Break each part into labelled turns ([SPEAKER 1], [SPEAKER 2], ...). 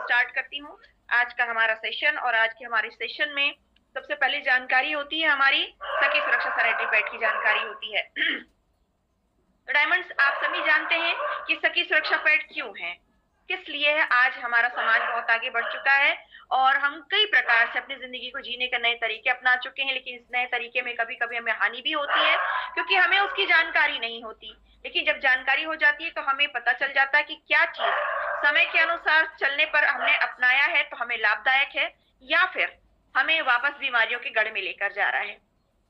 [SPEAKER 1] Start करती हूँ आज का हमारा सेशन। और आज के हमारे सेशन में सबसे पहले जानकारी होती है हमारी सखी सुरक्षा सोसाइटी पैठ की जानकारी होती है। तो डायमंड्स, आप सभी जानते हैं कि सखी सुरक्षा पैठ क्यों है, किस लिए है। आज हमारा समाज बहुत आगे बढ़ चुका है और हम कई प्रकार से अपनी जिंदगी को जीने के नए तरीके अपना चुके हैं, लेकिन इस नए तरीके में कभी कभी हमें हानि भी होती है क्योंकि हमें उसकी जानकारी नहीं होती। लेकिन जब जानकारी हो जाती है तो हमें पता चल जाता है कि क्या चीज समय के अनुसार चलने पर हमने अपनाया है तो हमें लाभदायक है या फिर हमें वापस बीमारियों के गढ़ में लेकर जा रहा है।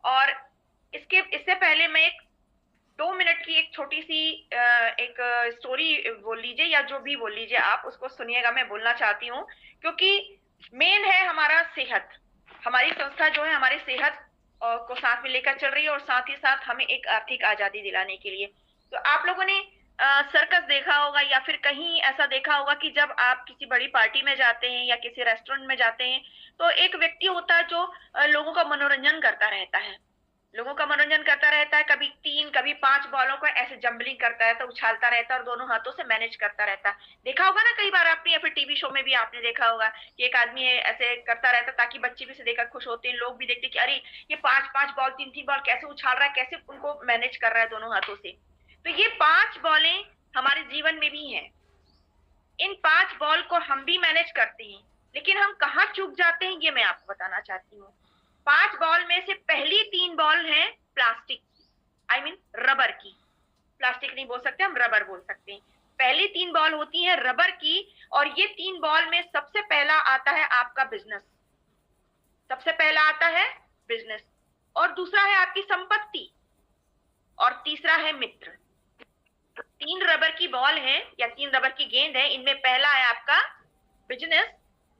[SPEAKER 1] और इससे पहले मैं एक 2 मिनट की एक छोटी सी एक स्टोरी बोल लीजिए या जो भी बोल लीजिए, आप उसको सुनिएगा। मैं बोलना चाहती हूँ क्योंकि मेन है हमारा सेहत। हमारी संस्था जो है हमारी सेहत को साथ में लेकर चल रही है और साथ ही साथ हमें एक आर्थिक आजादी दिलाने के लिए। तो आप लोगों ने सर्कस देखा होगा या फिर कहीं ऐसा देखा होगा कि जब आप किसी बड़ी पार्टी में जाते हैं या किसी रेस्टोरेंट में जाते हैं तो एक व्यक्ति होता है जो लोगों का मनोरंजन करता रहता है, कभी 3 कभी 5 बॉलों को ऐसे जंबलिंग करता है, तो उछालता रहता है और दोनों हाथों से मैनेज करता रहता है। देखा होगा ना कई बार आपने, या फिर टीवी शो में भी आपने देखा होगा कि एक आदमी ऐसे करता रहता है ताकि बच्चे भी से देखकर खुश होते हैं, लोग भी देखते हैं कि अरे ये 5-5 बॉल 3-3 बॉल कैसे उछाल रहा है, कैसे उनको मैनेज कर रहा है दोनों हाथों से। तो ये 5 बॉलें हमारे जीवन में भी हैं। इन 5 बॉल को हम भी मैनेज करते हैं, लेकिन हम कहाँ चूक जाते हैं ये मैं आपको बताना चाहती हूँ। 5 बॉल में से पहली 3 बॉल हैं प्लास्टिक की, आई मीन रबर की। प्लास्टिक नहीं बोल सकते, हम रबर बोल सकते हैं। पहली 3 बॉल होती हैं रबर की और ये 3 बॉल में सबसे पहला आता है आपका बिजनेस, सबसे पहला आता है बिजनेस, और दूसरा है आपकी संपत्ति, और तीसरा है मित्र। 3 रबर की बॉल है या 3 रबर की गेंद है, इनमें पहला है आपका बिजनेस,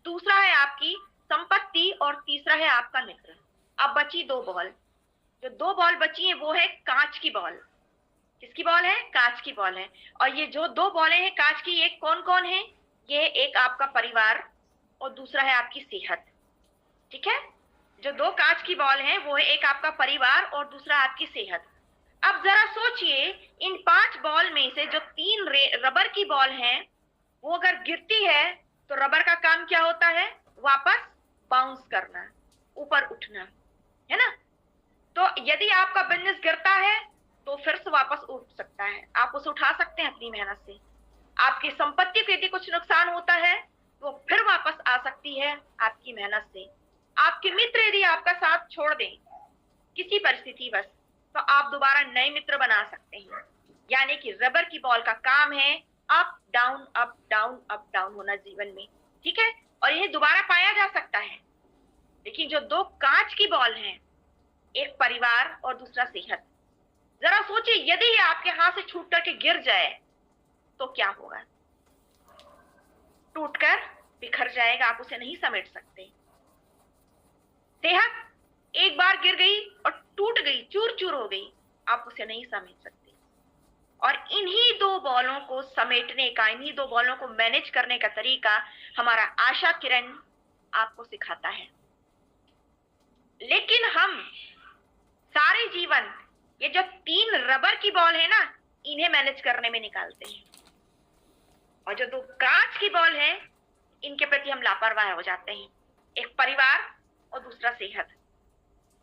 [SPEAKER 1] दूसरा है आपकी संपत्ति और तीसरा है आपका मित्र। अब बची 2 बॉल। जो 2 बॉल बची है वो है कांच की बॉल। किसकी बॉल है? कांच की बॉल है। और ये जो 2 बॉलें हैं कांच की, ये कौन कौन है? ये एक आपका परिवार और दूसरा है आपकी सेहत। ठीक है, जो 2 कांच की बॉल हैं वो है एक आपका परिवार और दूसरा आपकी सेहत। अब जरा सोचिए, इन 5 बॉल में से जो 3 रबर की बॉल हैं वो अगर गिरती है तो रबर का काम क्या होता है? वापस बाउंस करना, ऊपर उठना, है ना। तो यदि आपका बिजनेस गिरता है तो फिर से वापस उठ सकता है, आप उसे उठा सकते हैं अपनी मेहनत से। आपकी संपत्ति को यदि कुछ नुकसान होता है तो फिर वापस आ सकती है आपकी मेहनत से। आपके मित्र यदि आपका साथ छोड़ दें किसी परिस्थिति बस, तो आप दोबारा नए मित्र बना सकते हैं। यानी कि रबर की बॉल का काम है up down up down up down होना जीवन में, ठीक है, और यह दोबारा पाया जा सकता है। लेकिन जो 2 कांच की बॉल हैं, एक परिवार और दूसरा सेहत, जरा सोचिए यदि ये आपके हाथ से छूट करके गिर जाए तो क्या होगा? टूटकर बिखर जाएगा, आप उसे नहीं समेट सकते। सेहत एक बार गिर गई और टूट गई, चूर चूर हो गई, आप उसे नहीं समेट सकते। और इन्हीं 2 बॉलों को समेटने का, इन्हीं 2 बॉलों को मैनेज करने का तरीका हमारा आशा किरण आपको सिखाता है। लेकिन हम सारे जीवन ये जो 3 रबर की बॉल है ना, इन्हें मैनेज करने में निकालते हैं, और जो 2 कांच की बॉल है इनके प्रति हम लापरवाह हो जाते हैं, एक परिवार और दूसरा सेहत।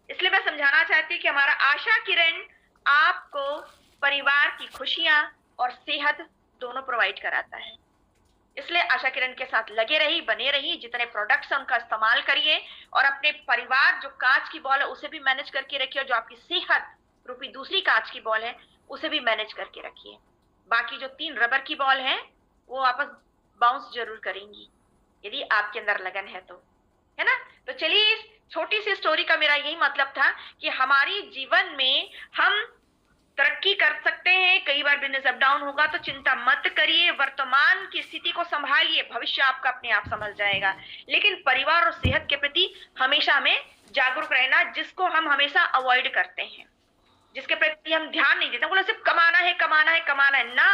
[SPEAKER 1] इसलिए मैं समझाना चाहती हूँ कि हमारा आशा किरण आपको परिवार की खुशियां और सेहत दोनों प्रोवाइड कराता है। इसलिए आशा किरण के साथ लगे रही, बने रही, जितने प्रोडक्ट्स हैं उनका इस्तेमाल करिए और अपने परिवार जो कांच की बॉल है उसे भी मैनेज करके रखिए, और जो आपकी सेहत रूपी दूसरी कांच की बॉल है उसे भी मैनेज करके रखिए। बाकी जो 3 रबर की बॉल हैं वो वापस बाउंस जरूर करेंगी यदि आपके अंदर लगन है तो, है ना। तो चलिए, इस छोटी सी स्टोरी का मेरा यही मतलब था कि हमारी जीवन में हम तरक्की कर सकते हैं। कई बार बिजनेस अप डाउन होगा तो चिंता मत करिए, वर्तमान की स्थिति को संभालिए, भविष्य आपका अपने आप संभल जाएगा। लेकिन परिवार और सेहत के प्रति हमेशा हमें जागरूक रहना, जिसको हम हमेशा अवॉइड करते हैं, जिसके प्रति हम ध्यान नहीं देते। बोलो सिर्फ कमाना है कमाना है कमाना है ना।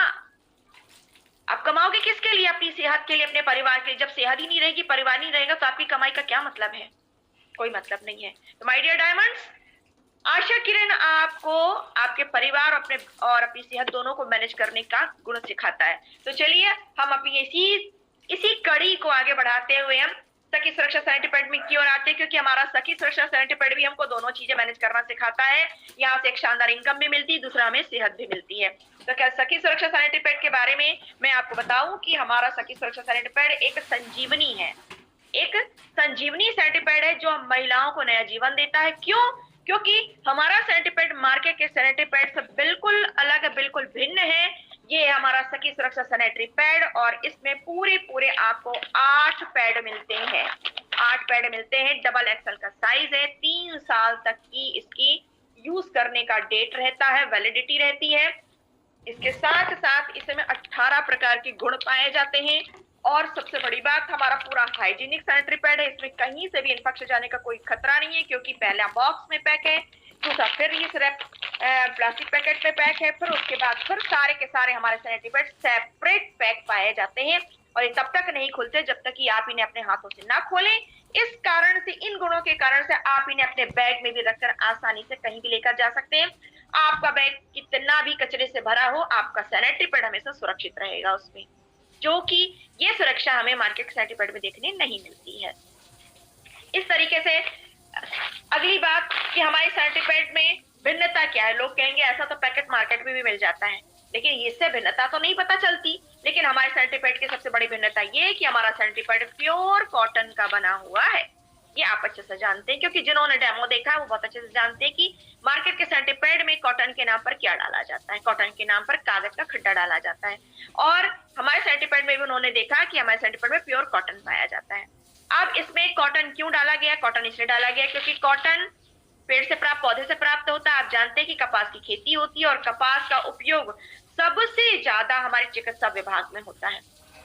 [SPEAKER 1] आप कमाओगे किसके लिए? अपनी सेहत के लिए, अपने परिवार के लिए। जब सेहत ही नहीं रहेगी, परिवार नहीं रहेगा, तो आपकी कमाई का क्या मतलब है? कोई मतलब नहीं है। तो my dear diamonds, Asha Kiran आपको आपके परिवार और अपनी सेहत दोनों को मैनेज करने का गुण सिखाता है। तो चलिए हम अपनी इसी कड़ी को आगे बढ़ाते हुए हम सखी सुरक्षा सैनिटरी पैड में की ओर आते हैं, क्योंकि हमारा सखी सुरक्षा सैनिटरी पैड भी हमको दोनों चीजें मैनेज करना सिखाता है। यहाँ से एक शानदार इनकम भी मिलती है, दूसरा हमें सेहत भी मिलती है। तो क्या सखी सुरक्षा सैनिटरी पैड के बारे में मैं आपको बताऊं कि हमारा सखी सुरक्षा सैनिटरी पैड एक संजीवनी है, एक संजीवनी सैनिटरी पैड है जो महिलाओं को नया जीवन देता है। क्यों? क्योंकि हमारा सैनिटरी पैड मार्केट के सैनिटरी पैड से बिल्कुल अलग, बिल्कुल भिन्न है। ये हमारा सखी सुरक्षा सैनिटरी पैड और इसमें पूरे आपको 8 पैड मिलते हैं। 8 पैड मिलते हैं, डबल एक्सएल का साइज है। 3 साल तक की इसकी यूज करने का डेट रहता है, वैलिडिटी रहती है। इसके साथ साथ इसमें 18 प्रकार के गुण पाए जाते हैं। और सबसे बड़ी बात, हमारा पूरा हाइजीनिक सैनिटरी पैड है। इसमें कहीं से भी इन्फेक्शन जाने का कोई खतरा नहीं है, क्योंकि पहला बॉक्स में पैक है, दूसरा फिर इस प्लास्टिक पैकेट में पैक है, फिर उसके बाद फिर सारे के सारे हमारे सैनिटरी पैड सेपरेट पैक पाए जाते हैं। और ये तब तक नहीं खुलते जब तक कि आप इन्हें अपने हाथों से ना खोलें। इस कारण से, इन गुणों के कारण से आप इन्हें अपने बैग में भी रखकर आसानी से कहीं भी लेकर जा सकते हैं। आपका बैग कितना भी कचरे से भरा हो, आपका सैनिटरी पैड हमेशा सुरक्षित रहेगा उसमें, जो कि ये सुरक्षा हमें मार्केट सैनिटरी पैड में देखने नहीं मिलती है। इस तरीके से अगली बात कि हमारे सैनिटरी पैड में भिन्नता क्या है। लोग कहेंगे ऐसा तो पैकेट मार्केट में भी मिल जाता है, लेकिन इससे भिन्नता तो नहीं पता चलती। लेकिन हमारे सैनिटरी पैड की सबसे बड़ी भिन्नता ये है कि हमारा सैनिटरी पैड प्योर कॉटन का बना हुआ है। ये आप अच्छे से जानते हैं, क्योंकि जिन्होंने डेमो देखा है वो बहुत अच्छे से जानते हैं कि मार्केट के सैनिटरी पैड में कॉटन के नाम पर क्या डाला जाता है। कॉटन के नाम पर कागज का खड्डा डाला जाता है, और हमारे सैनिटरी पैड में भी उन्होंने देखा कि हमारे सैनिटरी पैड में प्योर कॉटन पाया जाता है। अब इसमें कॉटन क्यों डाला गया? कॉटन इसलिए डाला गया क्योंकि कॉटन पेड़ से प्राप्त, पौधे से प्राप्त होता है। आप जानते हैं कि कपास की खेती होती है, और कपास का उपयोग सबसे ज्यादा हमारे चिकित्सा विभाग में होता है।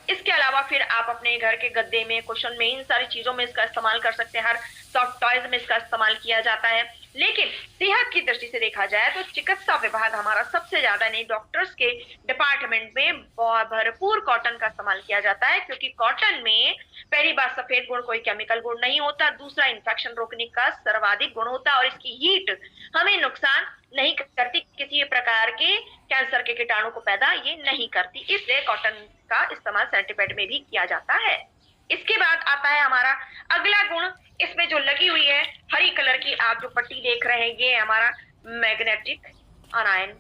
[SPEAKER 1] इसके अलावा फिर आप अपने घर के गद्दे में, कुशन में, इन सारी चीजों में इसका इस्तेमाल कर सकते हैं। हर सॉफ्ट टॉयज में इसका इस्तेमाल किया जाता है। लेकिन सेहत की दृष्टि से देखा जाए तो चिकित्सा विभाग हमारा सबसे ज्यादा, नहीं, डॉक्टर्स के डिपार्टमेंट में भरपूर कॉटन का इस्तेमाल किया जाता है, क्योंकि कॉटन में पहली बात सफेद गुण, कोई केमिकल गुण नहीं होता। दूसरा, इन्फेक्शन रोकने का सर्वाधिक गुण होता है, और इसकी हीट हमें नुकसान नहीं करती, किसी प्रकार के कैंसर के कीटाणु को पैदा ये नहीं करती। इसलिए कॉटन का इस्तेमाल सैनिटरी पैड में भी किया जाता है। इसके बाद आता है हमारा अगला गुण। इसमें जो लगी हुई है हरी कलर की आप जो पट्टी देख रहे हैं, ये हमारा मैग्नेटिक अनायन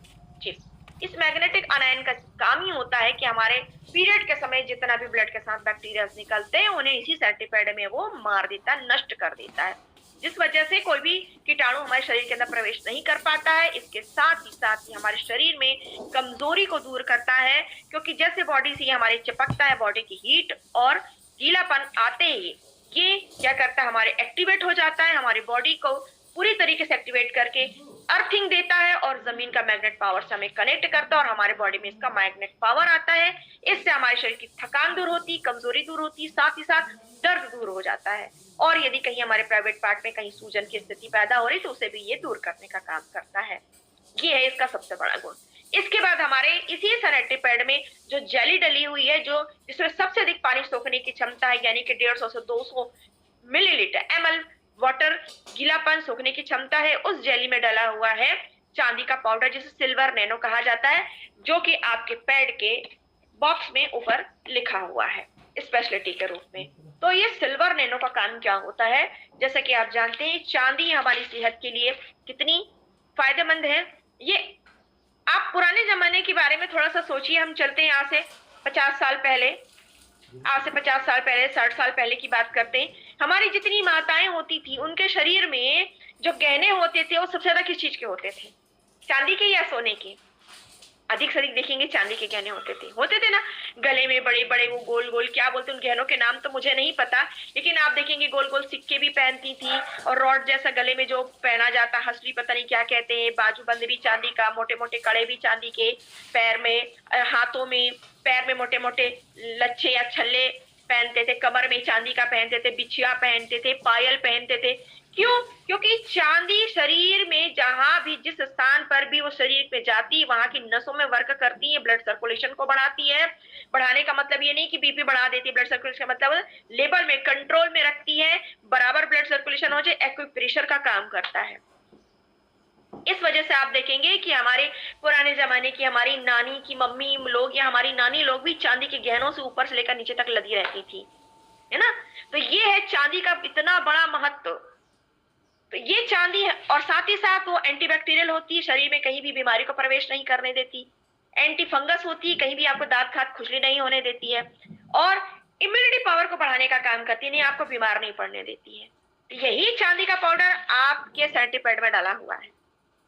[SPEAKER 1] चिप। इस मैग्नेटिक अनायन का काम ही होता है कि हमारे पीरियड के समय जितना भी ब्लड के साथ बैक्टीरिया निकलते हैं, उन्हें इसी सैनिटरी पैड में वो मार देता है, नष्ट कर देता है, जिस वजह से कोई भी कीटाणु हमारे शरीर के अंदर प्रवेश नहीं कर पाता है। इसके साथ ही हमारे शरीर में कमजोरी को दूर करता है, क्योंकि जैसे बॉडी से हमारे चिपकता है, बॉडी की हीट और गीलापन आते ही ये क्या करता है, हमारे एक्टिवेट हो जाता है, हमारी बॉडी को पूरी तरीके से एक्टिवेट करके अर्थिंग देता है, और जमीन का मैग्नेट पावर से हमें कनेक्ट करता है, और हमारे बॉडी में इसका मैग्नेट पावर आता है। इससे हमारे शरीर की थकान दूर होती, कमजोरी दूर होती, साथ ही साथ दर्द दूर हो जाता है। और यदि कहीं हमारे प्राइवेट पार्ट में कहीं सूजन की स्थिति पैदा हो रही तो उसे भी ये दूर करने का काम करता है। ये है इसका सबसे बड़ा गुण। इसके बाद हमारे इसी सैनिटरी पैड में जो जेली डली हुई है, जो जिसमें सबसे अधिक पानी सोखने की क्षमता है, यानी कि 150 से 200 मिलीलीटर ml वाटर गीलापन सोखने की क्षमता है, उस जेली में डला हुआ है चांदी का पाउडर, जिसे सिल्वर नैनो कहा जाता है, जो कि आपके पैड के बॉक्स में ऊपर लिखा हुआ है स्पेशलिटी के रूप में। तो ये सिल्वर नैनो का काम क्या होता है? जैसा कि आप जानते हैं, चांदी हमारी सेहत के लिए कितनी फायदेमंद है। ये आप पुराने जमाने के बारे में थोड़ा सा सोचिए। हम चलते हैं यहाँ से 50 साल पहले, आज से 50 साल पहले, 60 साल पहले की बात करते हैं। हमारी जितनी माताएं होती थी, उनके शरीर में जो गहने होते थे वो सबसे ज्यादा किस चीज के होते थे? चांदी के या सोने के? अधिक से अधिक देखेंगे चांदी के गहने होते थे ना। गले में बड़े बड़े वो गोल गोल, क्या बोलते हैं उन गहनों के नाम तो मुझे नहीं पता, लेकिन आप देखेंगे गोल गोल सिक्के भी पहनती थी, और रॉड जैसा गले में जो पहना जाता, हसली पता नहीं क्या कहते हैं, बाजूबंद भी चांदी का, मोटे मोटे कड़े भी चांदी के, पैर में, हाथों में, पैर में मोटे मोटे लच्छे या छल्ले पहनते थे, कमर में चांदी का पहनते थे, बिछिया पहनते थे, पायल पहनते थे। क्यों? क्योंकि चांदी शरीर में जहां भी, जिस स्थान पर भी वो शरीर पे जाती है, वहां की नसों में वर्क करती है, ब्लड सर्कुलेशन को बढ़ाती है। बढ़ाने का मतलब ये नहीं कि बीपी बढ़ा देती है, ब्लड सर्कुलेशन का मतलब लेवल में, कंट्रोल में रखती है, बराबर ब्लड सर्कुलेशन हो जाए, एक्यूप्रेशर का काम करता है। इस वजह से आप देखेंगे कि हमारे पुराने जमाने की हमारी नानी की मम्मी लोग या हमारी नानी लोग भी चांदी के गहनों से ऊपर से लेकर नीचे तक लदी रहती थी। है ना। तो ये है चांदी का इतना बड़ा महत्व। तो ये चांदी है, और साथ ही साथ वो एंटीबैक्टीरियल होती है, शरीर में कहीं भी बीमारी को प्रवेश नहीं करने देती। एंटी फंगस होती है, कहीं भी आपको दांत खात खुजली नहीं होने देती है। और इम्यूनिटी पावर को बढ़ाने का काम करती है, नहीं आपको बीमार नहीं पड़ने देती है। तो यही चांदी का पाउडर आपके सेंटीपैड में डाला हुआ है।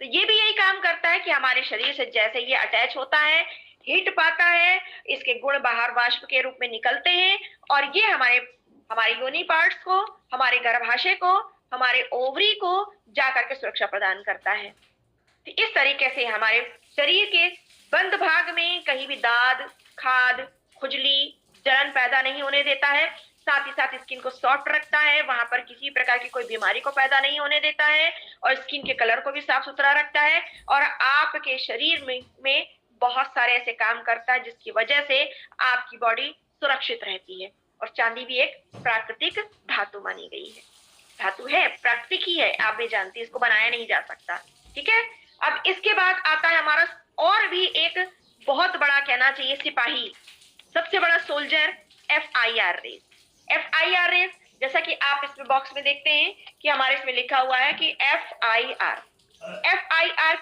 [SPEAKER 1] तो ये भी यही काम करता है कि हमारे शरीर से जैसे ये अटैच होता है, हीट पाता है, इसके गुण बाहर वाष्प के रूप में निकलते हैं, और ये हमारे योनि पार्ट्स को, हमारे गर्भाशय को, हमारे ओवरी को जाकर के सुरक्षा प्रदान करता है। तो इस तरीके से हमारे शरीर के बंद भाग में कहीं भी दाद, खाद, खुजली, जलन पैदा नहीं होने देता है। साथ ही साथ स्किन को सॉफ्ट रखता है, वहां पर किसी प्रकार की कोई बीमारी को पैदा नहीं होने देता है, और स्किन के कलर को भी साफ सुथरा रखता है, और आपके शरीर में बहुत सारे ऐसे काम करता है जिसकी वजह से आपकी बॉडी सुरक्षित रहती है। और चांदी भी एक प्राकृतिक धातु मानी गई है। धातु है, प्राकृतिक ही है, आप भी जानती है, इसको बनाया नहीं जा सकता। ठीक है। अब इसके बाद आता है हमारा और भी एक बहुत बड़ा, कहना चाहिए सिपाही, सबसे बड़ा soldier, FIR rays. FIR rays, जैसा कि आप इसमें बॉक्स में देखते हैं कि हमारे इसमें लिखा हुआ है कि FIR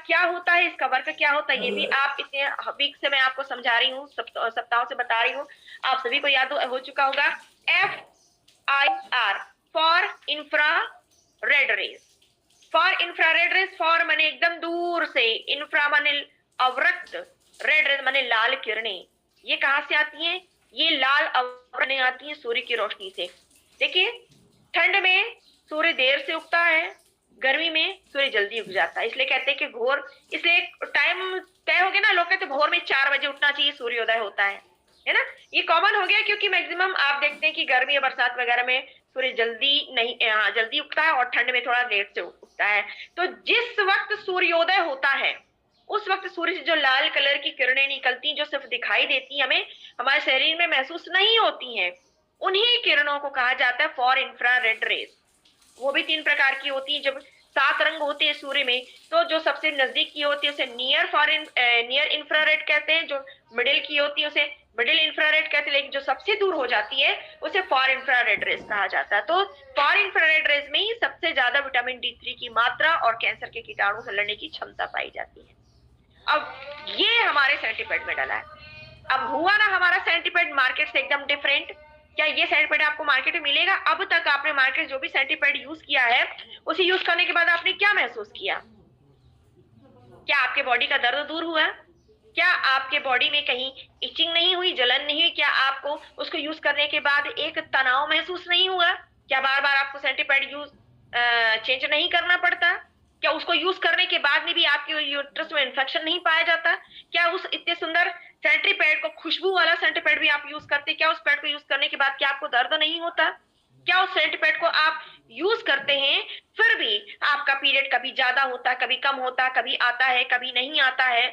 [SPEAKER 1] क्या होता है, इसका वर्क क्या होता है, ये भी आप इतने वीक से मैं आपको समझा रही हूँ, सप्ताहों से बता रही हूँ, आप सभी को याद हो चुका होगा। FIR far infrared rays. Far infrared rays, far माने एकदम दूर से, इंफ्रा माने अवरक्त, रेड रेस माने लाल किरणें। ये कहां से आती हैं? ये लाल अवरक्त आती है सूर्य की रोशनी से। देखिए, ठंड में सूर्य देर से उगता है, गर्मी में सूर्य जल्दी उग जाता है, इसलिए कहते हैं कि भोर, इसलिए टाइम तय हो गया ना, लोग कहते हैं भोर में 4 बजे उठना चाहिए, सूर्योदय होता है ना। ये कॉमन हो गया, क्योंकि मैक्सिमम आप देखते हैं कि गर्मी या बरसात वगैरह में सूर्य जल्दी उगता है, और ठंड में थोड़ा लेट से उगता है। तो जिस वक्त सूर्योदय होता है, उस वक्त सूर्य से जो लाल कलर की किरणें निकलती, जो सिर्फ दिखाई देती, हमें हमारे शरीर में महसूस नहीं होती हैं, उन्हीं किरणों को कहा जाता है फॉर इंफ्रारेड रेस। वो भी 3 प्रकार की होती है। जब 7 रंग होते हैं सूर्य में, तो जो सबसे नजदीक की होती है उसे नियर इंफ्रारेड कहते हैं, जो मिडिल की होती है उसे मिडिल इंफ्रारेड कहते हैं, लेकिन जो सबसे दूर हो जाती है उसे फार इंफ्रारेड रेस कहा जाता है। तो फार इंफ्रारेड रेस में ही सबसे ज्यादा विटामिन D3 की मात्रा और कैंसर के कीटाणु से लड़ने की क्षमता पाई जाती है। अब ये हमारे सेंटीपैड में डला है। अब हुआ ना हमारा सेंटीपैड मार्केट से एकदम डिफरेंट। क्या ये सेंटीपैड आपको मार्केट में मिलेगा? अब तक आपने मार्केट जो भी सेंटीपैड यूज किया है, उसे यूज करने के बाद आपने क्या महसूस किया? क्या आपके बॉडी का दर्द दूर हुआ? क्या आपके बॉडी में कहीं इचिंग नहीं हुई, जलन नहीं हुई? क्या आपको उसको यूज करने के बाद एक तनाव महसूस नहीं हुआ? क्या बार बार आपको सेंटीपैड चेंज नहीं करना पड़ता? क्या उसको यूज करने के बाद में भी आपके यूट्रस में इन्फेक्शन नहीं पाया जाता? क्या उस इतने सुंदर सेंटीपैड को, खुशबू वाला सेंटीपैड भी आप यूज करते, क्या उस पैड को यूज करने के बाद क्या आपको दर्द नहीं होता? क्या उस सेंटीपैड को आप यूज करते हैं फिर भी आपका पीरियड कभी ज्यादा होता, कभी कम होता, कभी आता है, कभी नहीं आता है,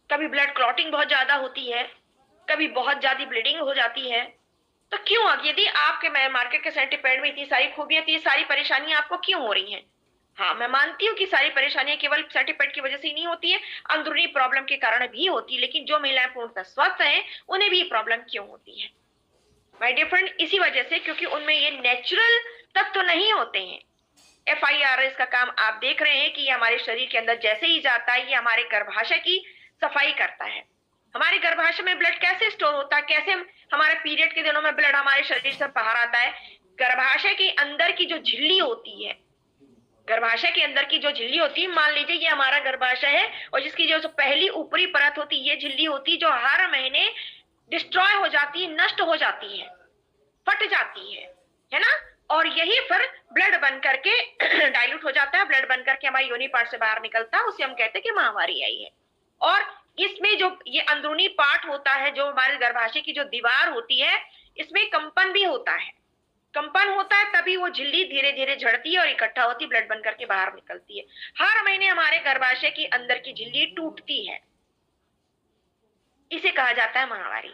[SPEAKER 1] कभी ब्लड क्लॉटिंग बहुत ज्यादा होती है, कभी बहुत ज्यादा ब्लीडिंग हो जाती है? तो क्यों? यदि आपके मार्केट के सेंटीपैड में इतनी सारी खूबियां थी, सारी परेशानियां आपको क्यों हो रही हैं? हाँ, मैं मानती हूँ कि सारी परेशानियां केवल सेंटीपैड की वजह से ही नहीं होती है, अंदरूनी प्रॉब्लम के कारण भी होती है, लेकिन जो महिलाएं पूर्णतः स्वस्थ हैं उन्हें भी प्रॉब्लम क्यों होती है? माय डियर फ्रेंड, इसी वजह से, क्योंकि उनमें ये नेचुरल तत्व नहीं होते हैं। FIR का काम आप देख रहे हैं कि हमारे शरीर के अंदर जैसे ही जाता है, ये हमारे गर्भाशय की सफाई करता है। हमारे गर्भाशय में ब्लड कैसे स्टोर होता है, कैसे हमारे पीरियड के दिनों में ब्लड हमारे शरीर से बाहर आता है? गर्भाशय के अंदर की जो झिल्ली होती है, गर्भाशय के अंदर की जो झिल्ली होती है, मान लीजिए ये हमारा गर्भाशय है, और जिसकी जो पहली ऊपरी परत होती है, ये झिल्ली होती है, जो हर महीने डिस्ट्रॉय हो जाती है, नष्ट हो जाती है, फट जाती है ना। और यही फिर ब्लड बन करके डाइल्यूट हो जाता है, ब्लड बन करके हमारी योनि पार्ट से बाहर निकलता है, उसे हम कहते हैं कि माहवारी आई है। और इसमें जो ये अंदरूनी पार्ट होता है, जो हमारे गर्भाशय की जो दीवार होती है, इसमें कंपन भी होता है। कंपन होता है तभी वो झिल्ली धीरे धीरे झड़ती है और इकट्ठा होती, ब्लड बन करके बाहर निकलती है। हर महीने हमारे गर्भाशय की अंदर की झिल्ली टूटती है, इसे कहा जाता है माहवारी,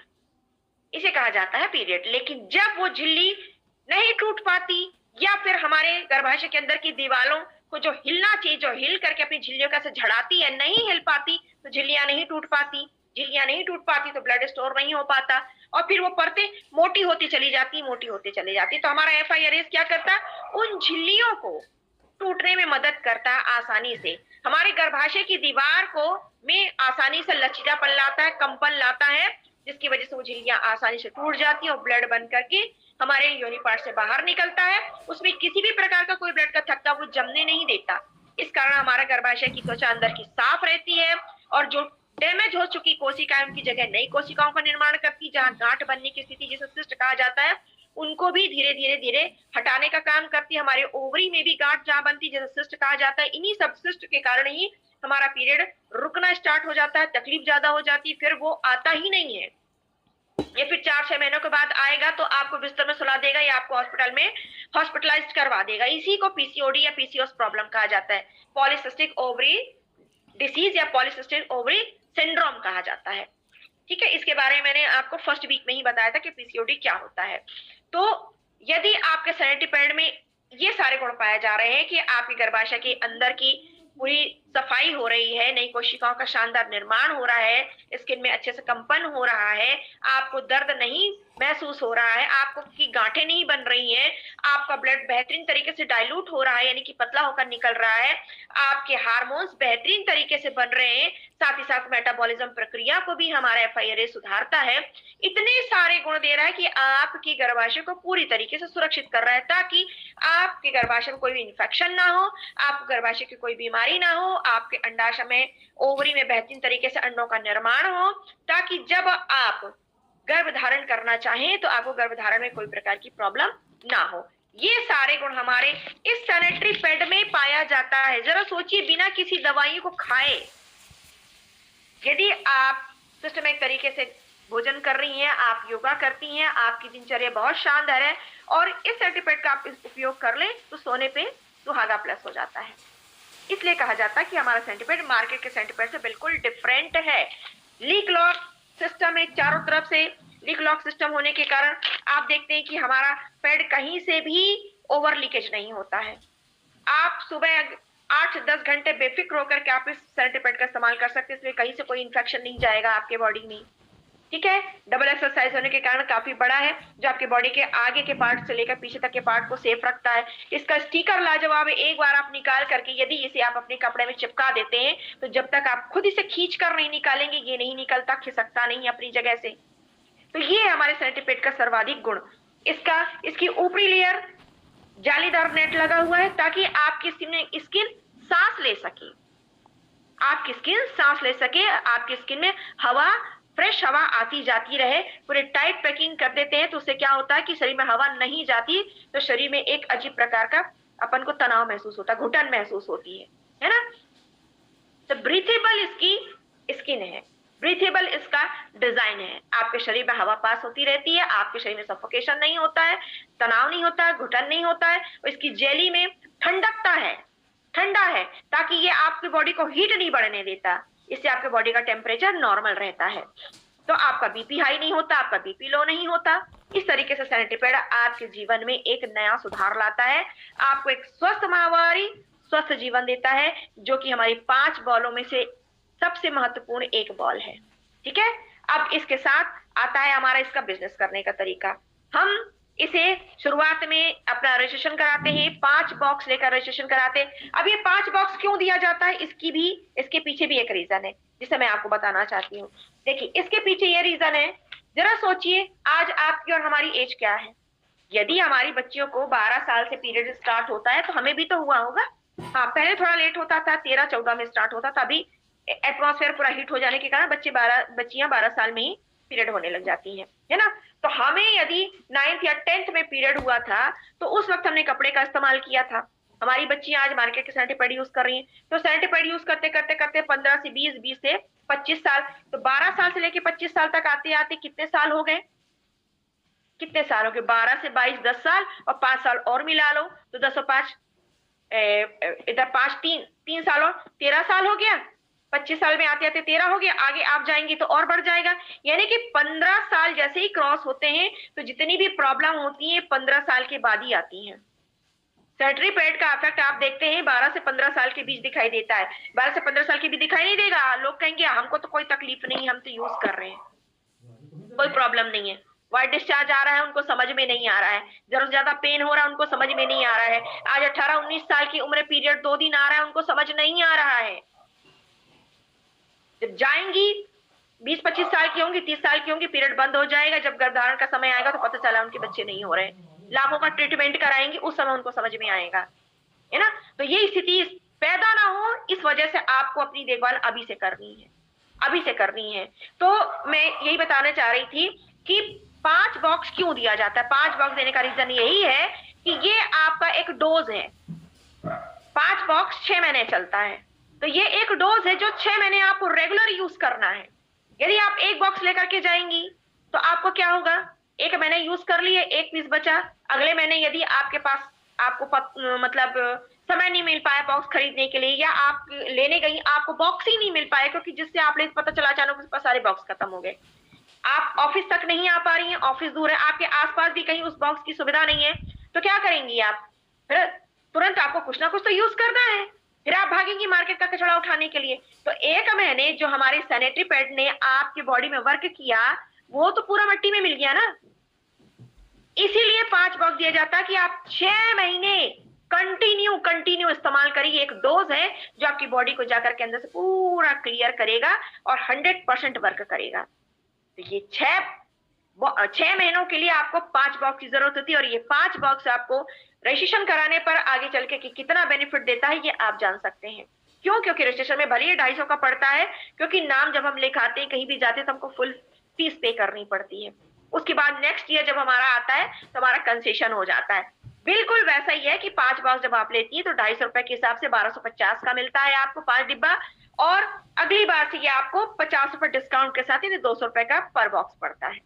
[SPEAKER 1] इसे कहा जाता है पीरियड। लेकिन जब वो झिल्ली नहीं टूट पाती, या फिर हमारे गर्भाशय के अंदर की दीवारों को जो हिलना चाहिए, जो हिल करके अपनी झिल्लियों का से झड़ाती है, नहीं हिल पाती, तो झिल्लियां नहीं टूट पाती, झिल्लियां नहीं टूट पाती तो ब्लड स्टोर नहीं हो पाता, और फिर वो परतें मोटी होती चली जाती, मोटी होती चली जाती। तो हमारा FIRS क्या करता है, उन झिल्लियों को टूटने में मदद करता है आसानी से, हमारे गर्भाशय की दीवार को में आसानी से लचीलापन लाता है, कंपन लाता है, जिसकी वजह से वो झिल्लियां आसानी से टूट जाती है और ब्लड बन करके हमारे योनि पार्ट से बाहर निकलता है। उसमें किसी भी प्रकार का कोई ब्लड का थक्का वो जमने नहीं देता। इस कारण हमारा गर्भाशय की त्वचा अंदर की साफ रहती है, और जो डैमेज हो चुकी कोशिकाएं उनकी जगह नई कोशिकाओं का निर्माण करती, जहां गांठ बनने की स्थिति जिसे सिस्ट कहा जाता है, उनको भी धीरे धीरे धीरे हटाने का काम करती है। हमारे ओवरी में भी गांठ जहां बनती है जिसे सिस्ट कहा जाता है, इन्हीं सब सिस्ट के कारण ही हमारा पीरियड रुकना स्टार्ट हो जाता है, तकलीफ ज्यादा हो जाती है, फिर वो आता ही नहीं है। ये फिर 4-6 महीनों के बाद आएगा तो आपको बिस्तर में सुला देगा या आपको हॉस्पिटल में हॉस्पिटलाइज करवा देगा। इसी को PCOD या PCOS प्रॉब्लम कहा जाता है, पॉलीसिस्टिक ओवरी डिसीज या पॉलीसिस्टिक ओवरी सिंड्रोम कहा जाता है। ठीक है, इसके बारे में मैंने आपको फर्स्ट वीक में ही बताया था कि PCOD क्या होता है। तो यदि आपके सैनिटरी पैड में ये सारे गुण पाए जा रहे हैं कि आपके गर्भाशय के अंदर की पूरी सफाई हो रही है, नई कोशिकाओं का शानदार निर्माण हो रहा है, स्किन में अच्छे से कंपन हो रहा है, आपको दर्द नहीं महसूस हो रहा है, आपको की गांठें नहीं बन रही हैं, आपका ब्लड बेहतरीन तरीके से डाइल्यूट हो रहा है यानी कि पतला होकर निकल रहा है, आपके हार्मोन्स बेहतरीन तरीके से बन रहे हैं, साथ ही साथ मेटाबॉलिज्म प्रक्रिया को भी हमारा FIRS सुधारता है। इतने सारे गुण दे रहा है कि आपकी गर्भाशय को पूरी तरीके से सुरक्षित कर रहा है, ताकि आपके गर्भाशय में कोई भी इन्फेक्शन ना हो, आपको गर्भाशय की कोई बीमारी ना हो, आपके अंडाशय में ओवरी में बेहतरीन तरीके से अंडों का निर्माण हो, ताकि जब आप गर्भ धारण करना चाहें तो आपको गर्भधारण में कोई प्रकार की प्रॉब्लम ना हो। ये सारे गुण हमारे इस सैनिटरी पैड में पाया जाता है। जरा सोचिए, बिना किसी दवाई को खाए यदि आप सिस्टमैटिक तरीके से भोजन कर रही हैं, आप योगा करती हैं, आपकी दिनचर्या बहुत शानदार है, और इस सैनिटरी पैड का आप उपयोग कर लें तो सोने पे सुहागा प्लस हो जाता है। इसलिए कहा जाता है कि हमारा सैनिटरी पैड मार्केट के सैनिटरी पैड से बिल्कुल डिफरेंट है। लीक लॉक सिस्टम है, चारों तरफ से लीक लॉक सिस्टम होने के कारण आप देखते हैं कि हमारा पैड कहीं से भी ओवर लीकेज नहीं होता है। आप सुबह 8-10 घंटे बेफिक्र होकर के आप इस सैनिटरी पैड का इस्तेमाल कर सकते हैं, इसमें कहीं से कोई इन्फेक्शन नहीं जाएगा आपके बॉडी में। ठीक है, डबल एक्सरसाइज होने के कारण काफी बड़ा है, जो आपके बॉडी के आगे के पार्ट से लेकर पीछे तक के पार्ट को सेफ रखता है। इसका स्टिकर लाजवाब है, एक बार आप निकाल करके यदि इसे आप अपने कपड़े में चिपका देते हैं तो जब तक आप खुद इसे खींच कर नहीं निकालेंगे ये नहीं निकलता, खिसकता नहीं अपनी जगह से। तो ये है हमारे सैनिटरी पैड का सर्वाधिक गुण। इसकी ऊपरी लेयर जालीदार नेट लगा हुआ है ताकि आपकी स्किन सांस ले सके, आपकी स्किन सांस ले सके, आपकी स्किन में हवा, फ्रेश हवा आती जाती रहे। पूरे टाइट पैकिंग कर देते हैं तो उससे क्या होता है कि शरीर में हवा नहीं जाती, तो शरीर में एक अजीब प्रकार का अपन को तनाव महसूस होता है, घुटन महसूस होती है ना। तो ब्रीथेबल इसकी स्किन है, ब्रीथेबल इसका डिजाइन है, आपके शरीर में हवा पास होती रहती है, आपके शरीर में सफोकेशन नहीं होता है, तनाव नहीं होता है, घुटन नहीं होता है। और इसकी जेली में ठंडकता है, ठंडा है, ताकि ये आपकी बॉडी को हीट नहीं बढ़ने देता, इससे आपके बॉडी का टेम्परेचर नॉर्मल रहता है। तो आपका बीपी हाई नहीं होता, आपका बीपी लो नहीं होता। इस तरीके से सैनिटरी पैड आपके जीवन में एक नया सुधार लाता है, आपको एक स्वस्थ माहवारी, स्वस्थ जीवन देता है, जो कि हमारी 5 बॉलों में से सबसे महत्वपूर्ण एक बॉल है। ठीक है, अब इसके साथ आता है हमारा इसका बिजनेस करने का तरीका। हम इसे शुरुआत में अपना रजिस्ट्रेशन कराते हैं, 5 बॉक्स लेकर रजिस्ट्रेशन कराते हैं। अब ये 5 बॉक्स क्यों दिया जाता है, इसके पीछे भी एक रीजन है जिसे मैं आपको बताना चाहती हूँ। देखिए, इसके पीछे ये रीजन है, जरा सोचिए आज आपकी और हमारी एज क्या है। यदि हमारी बच्चियों को 12 साल से पीरियड स्टार्ट होता है तो हमें भी तो हुआ होगा। हाँ, पहले थोड़ा लेट होता था, 13-14 में स्टार्ट होता था, अभी एटमॉस्फेयर पूरा हीट हो जाने के कारण बच्चियां 12 साल में ही पीरियड होने लग जाती हैं, है ना। तो हमें यदि 9th या 10th में पीरियड हुआ था तो उस वक्त हमने कपड़े का इस्तेमाल किया था। हमारी बच्चियां आज मार्केट के सैनिटरी पैड यूज कर रही हैं, तो सैनिटरी पैड यूज करते करते करते 15 से 20, 20 से 25 साल, तो 12 साल से लेके 25 साल तक आते आते कितने साल हो गए, कितने साल हो गए, 12 से 22 10 साल, और 5 साल और मिला लो तो 10 और 5 इधर 5 3 साल और 13 साल हो गया। 25 साल में आते आते 13 हो गया, आगे आप जाएंगे तो और बढ़ जाएगा। यानी कि 15 साल जैसे ही क्रॉस होते हैं तो जितनी भी प्रॉब्लम होती है 15 साल के बाद ही आती हैं। सैनिटरी पैड का इफेक्ट आप देखते हैं 12 से 15 साल के बीच दिखाई देता है। 12 से 15 साल के बीच दिखाई नहीं देगा, लोग कहेंगे हमको तो कोई तकलीफ नहीं, हम तो यूज कर रहे हैं, कोई प्रॉब्लम नहीं है। व्हाइट डिस्चार्ज आ रहा है उनको समझ में नहीं आ रहा है, जरूरत से ज्यादा पेन हो रहा है उनको समझ में नहीं आ रहा है। आज 18-19 साल की उम्र, पीरियड 2 दिन आ रहा है, उनको समझ नहीं आ रहा है। जब जाएंगी 20-25 साल की होंगी, 30 साल की होंगी, पीरियड बंद हो जाएगा, जब गर्भधारण का समय आएगा तो पता चला उनके बच्चे नहीं हो रहे, लाखों का ट्रीटमेंट कराएंगे, उस समय उनको समझ में आएगा, है ना। तो ये स्थिति पैदा ना हो, इस वजह से आपको अपनी देखभाल अभी से करनी है, अभी से करनी है। तो मैं यही बताना चाह रही थी कि 5 बॉक्स क्यों दिया जाता है। 5 बॉक्स देने का रीजन यही है कि ये आपका एक डोज है। 5 बॉक्स 6 महीने चलता है, तो ये एक डोज है जो 6 महीने आपको रेगुलर यूज करना है। यदि आप एक बॉक्स लेकर के जाएंगी तो आपको क्या होगा, एक महीने यूज कर लिए, एक पीस बचा, अगले महीने यदि आपके पास आपको मतलब समय नहीं मिल पाया बॉक्स खरीदने के लिए, या आप लेने गई आपको बॉक्स ही नहीं मिल पाया, क्योंकि जिससे आप ले पता चला अचानक उसके पास सारे बॉक्स खत्म हो गए, आप ऑफिस तक नहीं आ पा रही हैं, ऑफिस दूर है, आपके आसपास भी कहीं उस बॉक्स की सुविधा नहीं है, तो क्या करेंगी आप, फिर तुरंत आपको कुछ ना कुछ तो यूज करना है, फिर आप भागेंगी मार्केट का कचरा उठाने के लिए। तो एक महीने जो हमारे सैनिटरी पैड ने आपकी बॉडी में वर्क किया, वो तो पूरा मिट्टी में मिल गया ना। इसीलिए 5 बॉक्स दिया जाता है कि आप 6 महीने कंटिन्यू इस्तेमाल करिए। एक डोज है जो आपकी बॉडी को जाकर के अंदर से पूरा क्लियर करेगा और 100% वर्क करेगा। तो ये 6 महीनों के लिए आपको 5 बॉक्स की जरूरत होती है, और ये 5 बॉक्स आपको रजिस्ट्रेशन कराने पर आगे चल के कि कितना बेनिफिट देता है ये आप जान सकते हैं। क्यों? क्योंकि रजिस्ट्रेशन में भले ही 250 का पड़ता है, क्योंकि नाम जब हम लिखाते हैं कहीं भी जाते हैं तो हमको फुल फीस पे करनी पड़ती है। उसके बाद नेक्स्ट ईयर जब हमारा आता है तो हमारा कंसेशन हो जाता है। बिल्कुल वैसा ही है कि 5 बॉक्स जब आप लेती है तो 250 रुपए के हिसाब से 1250 का मिलता है आपको 5 डिब्बा, और अगली बार से ये आपको 50 रुपए डिस्काउंट के साथ 200 रुपए का पर बॉक्स पड़ता है।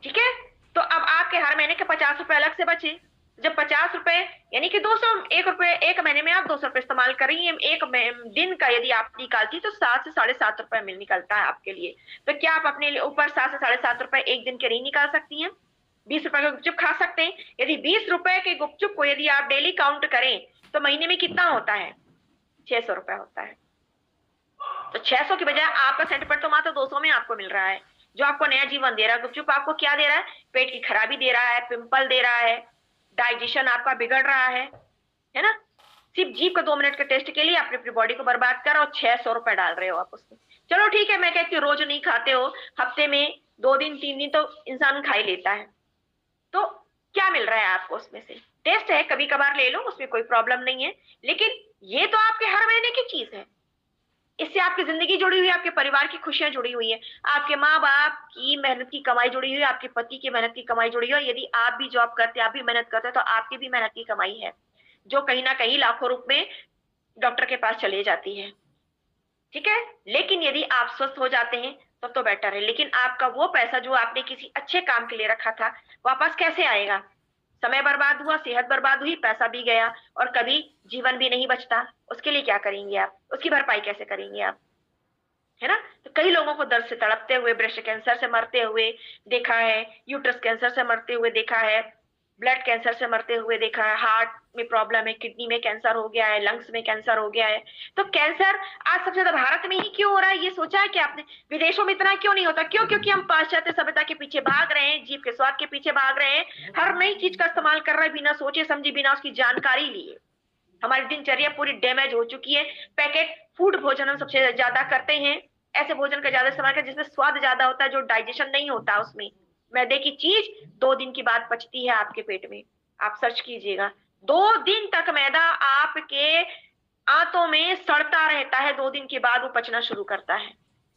[SPEAKER 1] ठीक है, तो अब आपके हर महीने के 50 रुपए अलग से बचे। जब 50 रुपए यानी कि 200, 1 रुपए, एक महीने में आप 200 रुपए इस्तेमाल कर रही हैं, एक दिन का यदि आप निकालती तो 7 से 7.5 रुपए मिल निकलता है आपके लिए। तो क्या आप अपने ऊपर 7 से 7.5 रुपए एक दिन के नहीं निकाल सकती हैं? 20 रुपए का गुपचुप खा सकते हैं। यदि 20 रुपए के गुपचुप को यदि आप डेली काउंट करें तो महीने में कितना होता है? 600 रुपए होता है। तो 600 की बजाय आपका सेंटीपीड तो मात्र 200 में आपको मिल रहा है, जो आपको नया जीवन दे रहा है। गुपचुप आपको क्या दे रहा है? पेट की खराबी दे रहा है, पिंपल दे रहा है, डाइजेशन आपका बिगड़ रहा है ना। सिर्फ जीभ का 2 मिनट के टेस्ट के लिए अपनी अपनी बॉडी को बर्बाद कर और 600 रुपए डाल रहे हो आप उसमें। चलो ठीक है, मैं कहती हूँ रोज नहीं खाते हो, हफ्ते में 2 दिन 3 दिन तो इंसान खा ही लेता है, तो क्या मिल रहा है आपको उसमें से? टेस्ट है, कभी कभार ले लो, उसमें कोई प्रॉब्लम नहीं है, लेकिन ये तो आपके हर महीने की चीज है। इससे आपकी जिंदगी जुड़ी हुई है, आपके परिवार की खुशियां जुड़ी हुई है, आपके माँ बाप की मेहनत की कमाई जुड़ी हुई है, आपके पति की मेहनत की कमाई जुड़ी हुई है। यदि आप भी जॉब करते हैं, आप भी मेहनत करते हैं, तो आपकी भी मेहनत की कमाई है, जो कहीं ना कहीं लाखों रुपए में डॉक्टर के पास चले जाती है। ठीक है, लेकिन यदि आप स्वस्थ हो जाते हैं तब तो बेटर है। लेकिन आपका वो पैसा जो आपने किसी अच्छे काम के लिए रखा था वापस कैसे आएगा? समय बर्बाद हुआ, सेहत बर्बाद हुई, पैसा भी गया, और कभी जीवन भी नहीं बचता। उसके लिए क्या करेंगे आप? उसकी भरपाई कैसे करेंगे आप? है ना। तो कई लोगों को दर्द से तड़पते हुए, ब्रेस्ट कैंसर से मरते हुए देखा है, यूट्रस कैंसर से मरते हुए देखा है, ब्लड कैंसर से मरते हुए देखा है, हार्ट में प्रॉब्लम है, किडनी में कैंसर हो गया है, लंग्स में कैंसर हो गया है। तो कैंसर आज सबसे ज्यादा भारत में ही क्यों हो रहा है? ये सोचा है कि आपने? विदेशों में इतना क्यों नहीं होता? क्यों? क्योंकि हम पाश्चात्य सभ्यता के पीछे भाग रहे हैं, जीभ के स्वाद के पीछे भाग रहे हैं, हर नई चीज का इस्तेमाल कर रहे हैं बिना सोचे समझे, बिना उसकी जानकारी लिए। हमारी दिनचर्या पूरी डैमेज हो चुकी है। पैकेट फूड भोजन हम सबसे ज्यादा करते हैं, ऐसे भोजन का ज्यादा इस्तेमाल कर जिसमें स्वाद ज्यादा होता है, जो डाइजेशन नहीं होता उसमें। मैदे की चीज 2 दिन के बाद पचती है आपके पेट में, आप सर्च कीजिएगा। 2 दिन तक मैदा आपके आंतों में सड़ता रहता है, 2 दिन के बाद वो पचना शुरू करता है।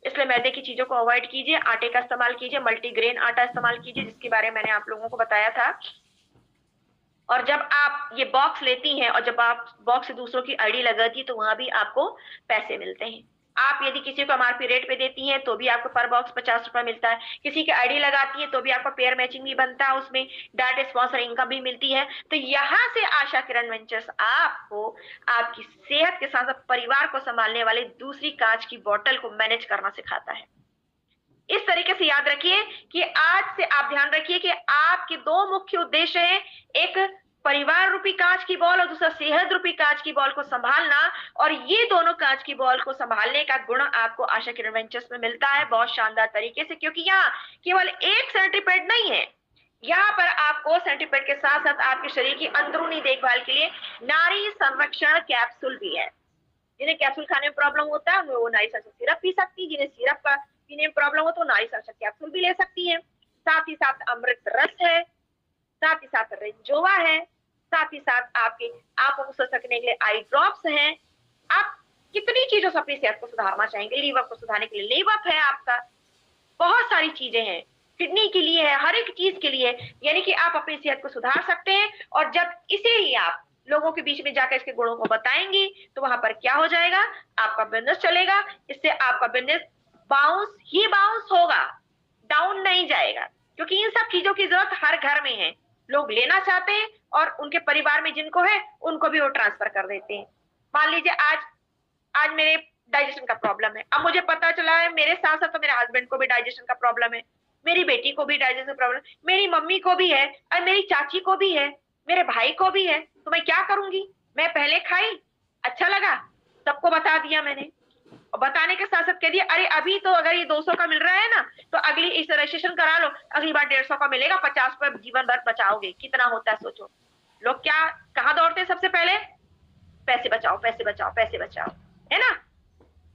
[SPEAKER 1] इसलिए मैदे की चीजों को अवॉइड कीजिए, आटे का इस्तेमाल कीजिए, मल्टीग्रेन आटा इस्तेमाल कीजिए, जिसके बारे में मैंने आप लोगों को बताया था। और जब आप ये बॉक्स लेती हैं और जब आप बॉक्स से दूसरों की आईडी लगाती है तो वहां भी आपको पैसे मिलते हैं। आप यदि किसी को एमआरपी रेट पे देती हैं तो भी आपको पर बॉक्स 50 रुपए मिलता है। किसी की आईडी लगाती है तो भी आपको पेयर मैचिंग भी बनता है, उसमें डायरेक्ट स्पॉन्सर इनकम भी मिलती है। तो यहाँ से आशा किरण वेंचर्स आपको आपकी सेहत के साथ साथ परिवार को संभालने वाले दूसरी कांच की बोतल को मैनेज करना सिखाता है। इस तरीके से याद रखिए कि आज से आप ध्यान रखिए कि आपके 2 मुख्य उद्देश्य हैं। एक परिवार रूपी कांच की बॉल और दूसरा सेहत रूपी कांच की बॉल को संभालना, और ये दोनों कांच की बॉल को संभालने का गुण आपको आशा किरण वेंचर्स में मिलता है बहुत शानदार तरीके से, क्योंकि यहाँ केवल एक सेंट्रीपेड नहीं है, यहाँ पर आपको सेंट्रीपेड के साथ साथ आपके शरीर की अंदरूनी देखभाल के लिए नारी संरक्षण कैप्सूल भी है। जिन्हें कैप्सूल खाने में प्रॉब्लम होता है वो नारी संरक्षण सिरप पी सकती है, जिन्हें सिरप का पीने में प्रॉब्लम हो तो नारी संरक्षण कैप्सूल भी ले सकती है। साथ ही साथ अमृत रस है, साथ ही साथ रेंजोवा है, साथ ही साथ आपके आंखों को स्वस्थ रखने के लिए आई ड्रॉप्स हैं। आप कितनी चीजों से अपनी सेहत को सुधारना चाहेंगे, लीवर को सुधारने के लिए लीवर है आपका, बहुत सारी चीजें हैं, किडनी के लिए है, हर एक चीज के लिए, यानी कि आप अपनी सेहत को सुधार सकते हैं। और जब इसे ही आप लोगों के बीच में जाकर इसके गुणों को बताएंगी तो वहां पर क्या हो जाएगा, आपका बिजनेस चलेगा, इससे आपका बिजनेस बाउंस ही बाउंस होगा, डाउन नहीं जाएगा, क्योंकि इन सब चीजों की जरूरत हर घर में है। लोग लेना चाहते हैं और उनके परिवार में जिनको है उनको भी वो ट्रांसफर कर देते हैं। मान लीजिए आज मेरे डाइजेशन का प्रॉब्लम है, अब मुझे पता चला है मेरे साथ साथ तो मेरे हस्बैंड को भी डाइजेशन का प्रॉब्लम है, मेरी बेटी को भी डाइजेशन प्रॉब्लम, मेरी मम्मी को भी है और मेरी चाची को भी है, मेरे भाई को भी है, तो मैं क्या करूंगी? मैं पहले खाई, अच्छा लगा, सबको बता दिया मैंने, और बताने के साथ साथ कह दिया अरे अभी तो अगर ये 200 का मिल रहा है ना तो अगली इस रजिस्ट्रेशन करा लो, अगली बार 150 का मिलेगा, 50 पर जीवन भर बचाओगे, कितना होता है सोचो। लोग क्या कहाँ दौड़ते हैं सबसे पहले? पैसे बचाओ पैसे बचाओ पैसे बचाओ, है ना?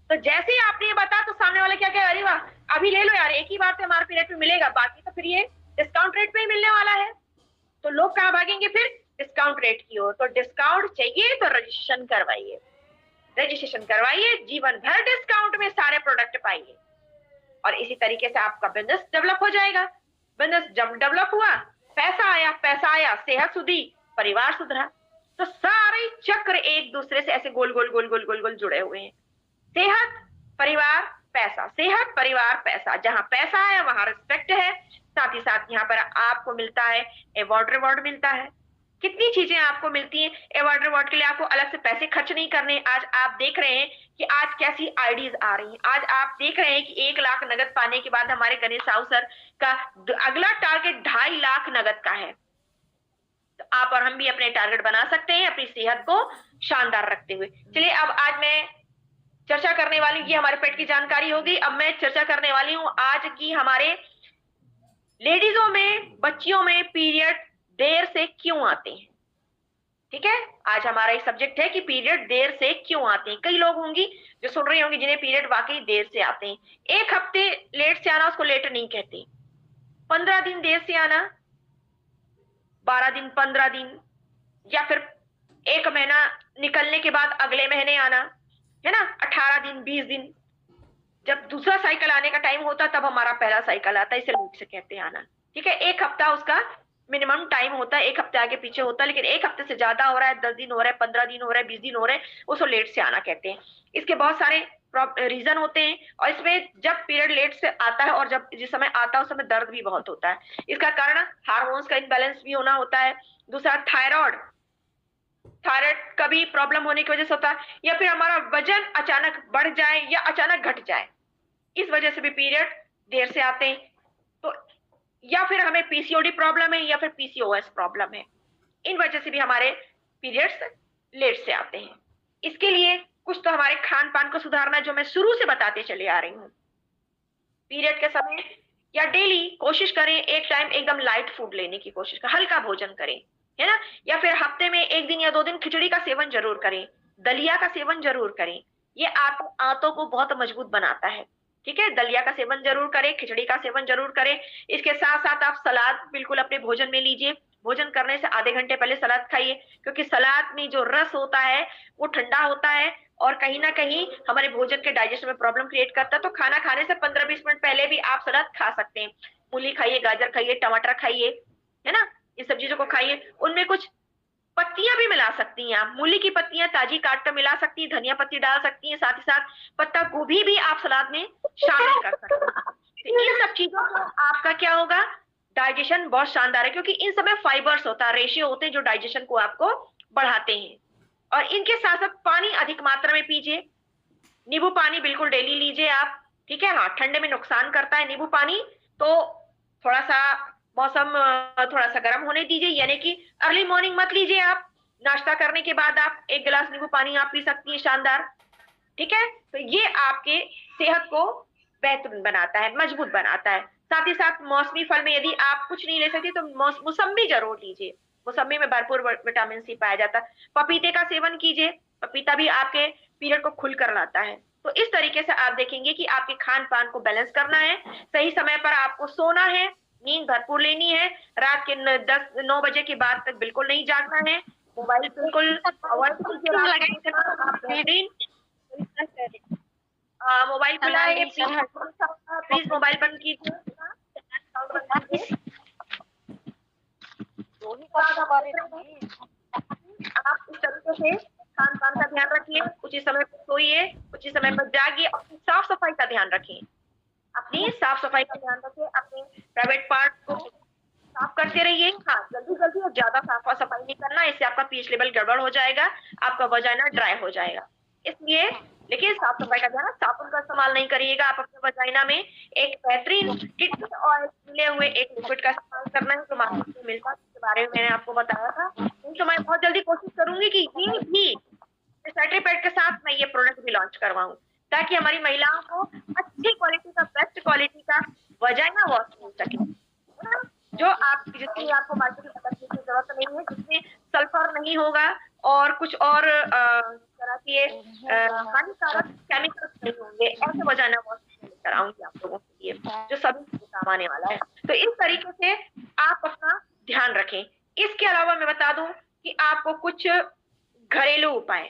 [SPEAKER 1] तो जैसे ही आपने ये बता तो सामने वाला क्या कहे, अरे वाह अभी ले लो यार, एक ही बार से एमआरपी रेट में मिलेगा, बाकी तो फिर ये डिस्काउंट रेट पे ही मिलने वाला है। तो लोग कहाँ भागेंगे फिर? डिस्काउंट रेट की ओर। तो डिस्काउंट चाहिए तो रजिस्ट्रेशन करवाइए, रजिस्ट्रेशन करवाइए, जीवन भर डिस्काउंट में सारे प्रोडक्ट पाइए, और इसी तरीके से आपका बिजनेस डेवलप हो जाएगा। बिजनेस जब डेवलप हुआ, पैसा आया, सेहत सुधरी, परिवार सुधरा, तो सारे चक्र एक दूसरे से ऐसे गोल गोल गोल गोल गोल गोल जुड़े हुए हैं। सेहत परिवार पैसा, सेहत परिवार पैसा, जहां पैसा है वहां रिस्पेक्ट है, साथ ही साथ यहाँ पर आपको मिलता है अवार्ड रिवॉर्ड मिलता है, कितनी चीजें आपको मिलती हैं। अवार्ड रिवॉर्ड के लिए आपको अलग से पैसे खर्च नहीं करने। आज आप देख रहे हैं कि आज कैसी आईडीज आ रही हैं, आज आप देख रहे हैं कि 1 लाख नगद पाने के बाद हमारे गणेश साहू सर का अगला टारगेट 2.5 लाख नगद का है। तो आप और हम भी अपने टारगेट बना सकते हैं अपनी सेहत को शानदार रखते हुए। चलिए अब आज मैं चर्चा करने वाली, ये हमारे पेट की जानकारी होगी। अब मैं चर्चा करने वाली हूं आज की हमारे लेडीजों में, बच्चियों में पीरियड देर से क्यों आते हैं। ठीक है, आज हमारा एक सब्जेक्ट है कि पीरियड देर से क्यों आते हैं। कई लोग होंगी जो सुन रही होंगी जिन्हें पीरियड वाकई देर से आते हैं। 1 हफ्ते लेट से आना उसको लेट नहीं कहते, 15 दिन देर से आना, 12 दिन, 15 दिन, या फिर 1 महीना निकलने के बाद अगले महीने आना, है ना, 18 दिन, 20 दिन, जब दूसरा साइकिल आने का टाइम होता तब हमारा पहला साइकिल आता है, इसे लेट से कहते हैं आना। ठीक है, 1 हफ्ता उसका मिनिमम टाइम होता है, 1 हफ्ते आगे पीछे होता है, लेकिन 1 हफ्ते से ज्यादा हो रहा है, 10 दिन हो रहा है, 15 दिन हो रहा है, 20 दिन हो रहे हैं, उसको लेट से आना कहते हैं। इसके बहुत सारे रीजन होते हैं, और इसमें जब पीरियड लेट से आता है और जब जिस समय आता है उस समय दर्द भी बहुत होता है। इसका कारण हार्मोन्स का इनबैलेंस भी होना होता है। दूसरा थायराइड का भी प्रॉब्लम होने की वजह से होता है, या फिर हमारा वजन अचानक बढ़ जाए या अचानक घट जाए, इस वजह से भी पीरियड देर से आते हैं। तो या फिर हमें पीसीओडी प्रॉब्लम है या फिर पीसीओएस प्रॉब्लम है, इन वजह से भी हमारे पीरियड्स लेट से आते हैं। इसके लिए कुछ तो हमारे खान पान को सुधारना, जो मैं शुरू से बताते चले आ रही हूँ। पीरियड के समय या डेली कोशिश करें एक टाइम एकदम लाइट फूड लेने की कोशिश करें, हल्का भोजन करें, है ना, या फिर हफ्ते में 1 दिन या 2 दिन खिचड़ी का सेवन जरूर करें, दलिया का सेवन जरूर करें, ये आपको आंतों को बहुत मजबूत बनाता है। ठीक है, दलिया का सेवन जरूर करें, खिचड़ी का सेवन जरूर करें। इसके साथ साथ आप सलाद बिल्कुल अपने भोजन में लीजिए, भोजन करने से आधे घंटे पहले सलाद खाइए, क्योंकि सलाद में जो रस होता है वो ठंडा होता है और कहीं ना कहीं हमारे भोजन के डाइजेशन में प्रॉब्लम क्रिएट करता है। तो खाना खाने से 15-20 मिनट पहले भी आप सलाद खा सकते हैं। मूली खाइए, गाजर खाइए, टमाटर खाइए, है ना, इन सब चीजों को खाइए। उनमें कुछ पत्तियां भी मिला सकती हैं आप, मूली की पत्तियां ताजी काट कर मिला सकती हैं, धनिया पत्ती डाल सकती हैं, साथ ही साथ पत्ता गोभी भी आप सलाद में शामिल कर सकते हैं। तो इन सब चीजों को आपका क्या होगा, डाइजेशन बहुत शानदार है, क्योंकि इन सब में फाइबर्स होता है, रेशियो होते हैं जो डाइजेशन को आपको बढ़ाते हैं। और इनके साथ साथ पानी अधिक मात्रा में पीजिए, नींबू पानी बिल्कुल डेली लीजिए आप। ठीक है, हाँ, ठंडे में नुकसान करता है नींबू पानी, तो थोड़ा सा मौसम थोड़ा सा गर्म होने दीजिए, यानी कि अर्ली मॉर्निंग मत लीजिए आप। नाश्ता करने के बाद आप 1 गिलास नींबू पानी आप पी सकती हैं, शानदार। ठीक है, तो ये आपके सेहत को बेहतरीन बनाता है, मजबूत बनाता है। साथ ही साथ मौसमी फल में यदि आप कुछ नहीं ले सकती तो मौसम्बी जरूर लीजिए। मौसम्बी में भरपूर विटामिन सी पाया जाता है। पपीते का सेवन कीजिए, पपीता भी आपके पीरियड को खुलकर लाता है। तो इस तरीके से आप देखेंगे कि आपके खान पान को बैलेंस करना है, सही समय पर आपको सोना है, नींद भरपूर लेनी है, रात के 10-9 बजे के बाद तक बिल्कुल नहीं जागना है, मोबाइल बिल्कुल अवॉइड कीजिए, बेहतरीन मोबाइल खुला है प्लीज मोबाइल बंद कीजिए। आप इस तरीके से खान पान का ध्यान रखिए, उचित समय पर सोइए, उचित समय पर जागिए, अपनी साफ सफाई का ध्यान रखिए, अपनी साफ सफाई का ध्यान रखिए, अपने प्राइवेट पार्ट को साफ करते रहिए। हाँ, जल्दी जल्दी और ज्यादा साफ सफाई नहीं करना, इससे आपका पीएच लेवल गड़बड़ हो जाएगा, आपका वजाइना ड्राई हो जाएगा। इसलिए लेकिन साफ सफाई का ध्यान, साबुन का इस्तेमाल नहीं करिएगा। आप अपने वजाइना में एक बेहतरीन किडनी ऑयल मिले हुए एक लिक्विड का इस्तेमाल करना है, जो मार्केट में मिलता है, इसके बारे में मैंने आपको बताया था। तो मैं बहुत जल्दी कोशिश करूंगी कि ये भी सर्टिफिकेट के साथ मैं ये प्रोडक्ट भी लॉन्च करवाऊं, ताकि हमारी महिलाओं को अच्छी क्वालिटी का, बेस्ट क्वालिटी का वजाइना वॉश मिल सके, है ना? जो आप जिसमें आपको मार्केट में पता की जरूरत नहीं है, जिसमें सल्फर नहीं होगा और कुछ और तरह के हानिकारक केमिकल्स नहीं होंगे, ऐसे वजाइना वॉश लेकर आऊंगी आप लोगों के लिए, जो सभी काम आने वाला है। तो इस तरीके से आप अपना ध्यान रखें। इसके अलावा मैं बता दूं कि आपको कुछ घरेलू उपाय,